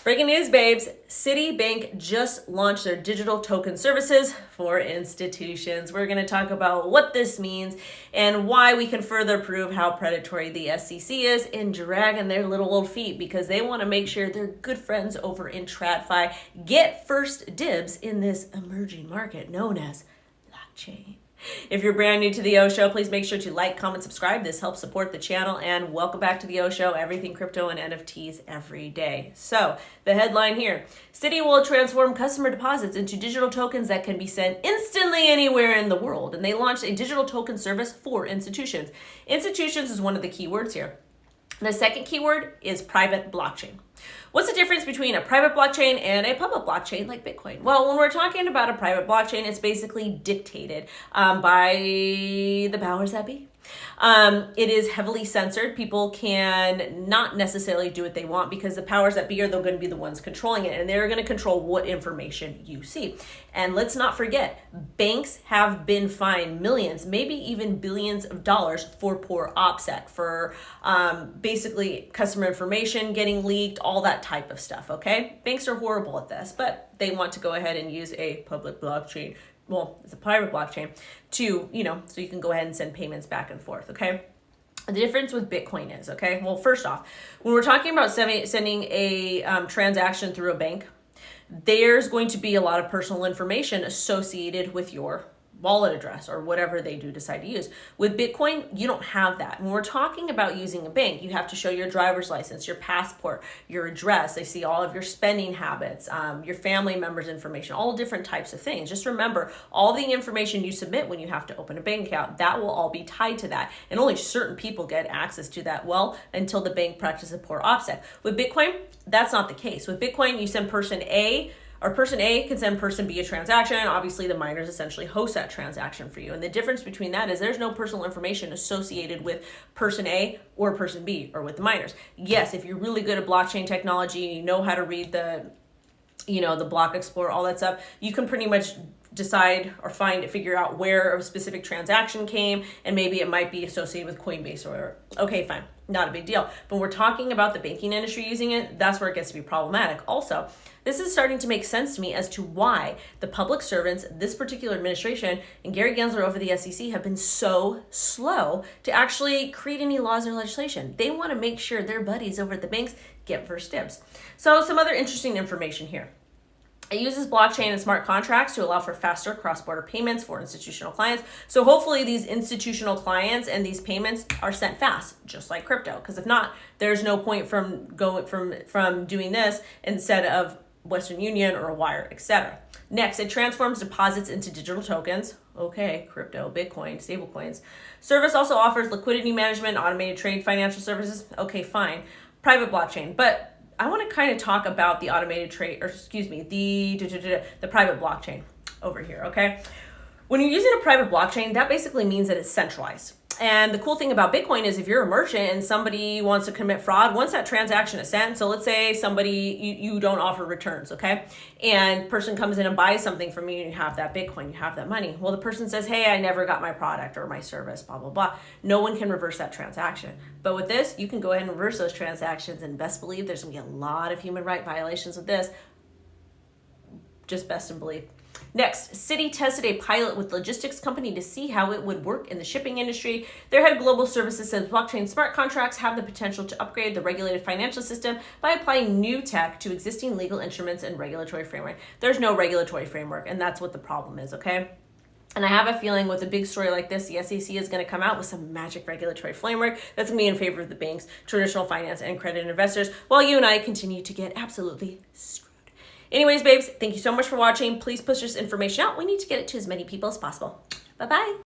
Breaking news, babes. Citibank just launched their digital token services for institutions. We're going to talk about what this means and why we can further prove how predatory the SEC is in dragging their little old feet, because they want to make sure their good friends over in TradFi get first dibs in this emerging market known as blockchain. If you're brand new to the O Show, please make sure to like, comment, subscribe. This helps support the channel. And welcome back to the O Show, everything crypto and NFTs every day. So the headline here, Citi will transform customer deposits into digital tokens that can be sent instantly anywhere in the world. And they launched a digital token service for institutions. Institutions is one of the key words here. The second keyword is private blockchain. What's the difference between a private blockchain and a public blockchain like Bitcoin? Well, when we're talking about a private blockchain, it's basically dictated by the powers that be. It is heavily censored. People can not necessarily do what they want because the powers that be are going to be the ones controlling it, and they're going to control what information you see. And let's not forget, banks have been fined millions, maybe even billions of dollars for poor OPSEC, for basically customer information getting leaked, all that type of stuff, okay? Banks are horrible at this, but they want to go ahead and use a public blockchain. Well, it's a private blockchain to, so you can go ahead and send payments back and forth, okay? The difference with Bitcoin is, okay? Well, first off, when we're talking about sending a transaction through a bank, there's going to be a lot of personal information associated with your wallet address or whatever they do decide to use. With Bitcoin, you don't have that. When we're talking about using a bank, you have to show your driver's license, your passport, your address. They see all of your spending habits, your family members' information, all different types of things. Just remember, all the information you submit when you have to open a bank account, that will all be tied to that. And only certain people get access to that, well, until the bank practices a poor offset. With Bitcoin, that's not the case. With Bitcoin, you send person A, or person A can send person B a transaction. Obviously, the miners essentially host that transaction for you. And the difference between that is there's no personal information associated with person A or person B or with the miners. Yes, if you're really good at blockchain technology, you know how to read the block explorer, all that stuff, you can pretty much decide or figure out where a specific transaction came, and maybe it might be associated with Coinbase or whatever. Okay, fine, not a big deal. But we're talking about the banking industry using it, that's where it gets to be problematic. Also, this is starting to make sense to me as to why the public servants, this particular administration, and Gary Gensler over the SEC have been so slow to actually create any laws or legislation. They want to make sure their buddies over at the banks get first dibs. So some other interesting information here. It uses blockchain and smart contracts to allow for faster cross-border payments for institutional clients. So hopefully these institutional clients and these payments are sent fast, just like crypto. Because if not, there's no point from doing this instead of Western Union or a wire, etc. Next, it transforms deposits into digital tokens. Okay, crypto, Bitcoin, stablecoins. Service also offers liquidity management, automated trade, financial services. Okay, fine. Private blockchain, but I want to kind of talk about the automated trade, or excuse me, the private blockchain over here, okay? When you're using a private blockchain, that basically means that it's centralized. And the cool thing about Bitcoin is if you're a merchant and somebody wants to commit fraud, once that transaction is sent, so let's say somebody, you don't offer returns, okay? And person comes in and buys something from you and you have that Bitcoin, you have that money. Well, the person says, hey, I never got my product or my service, blah, blah, blah. No one can reverse that transaction. But with this, you can go ahead and reverse those transactions, and best believe there's gonna be a lot of human right violations with this. Just best in belief. Next, Citi tested a pilot with logistics company to see how it would work in the shipping industry. Their head of global services says blockchain smart contracts have the potential to upgrade the regulated financial system by applying new tech to existing legal instruments and regulatory framework. There's no regulatory framework, and that's what the problem is, okay? And I have a feeling with a big story like this, the SEC is going to come out with some magic regulatory framework that's going to be in favor of the banks, traditional finance, and credit investors, while you and I continue to get absolutely screwed. Anyways, babes, thank you so much for watching. Please push this information out. We need to get it to as many people as possible. Bye-bye.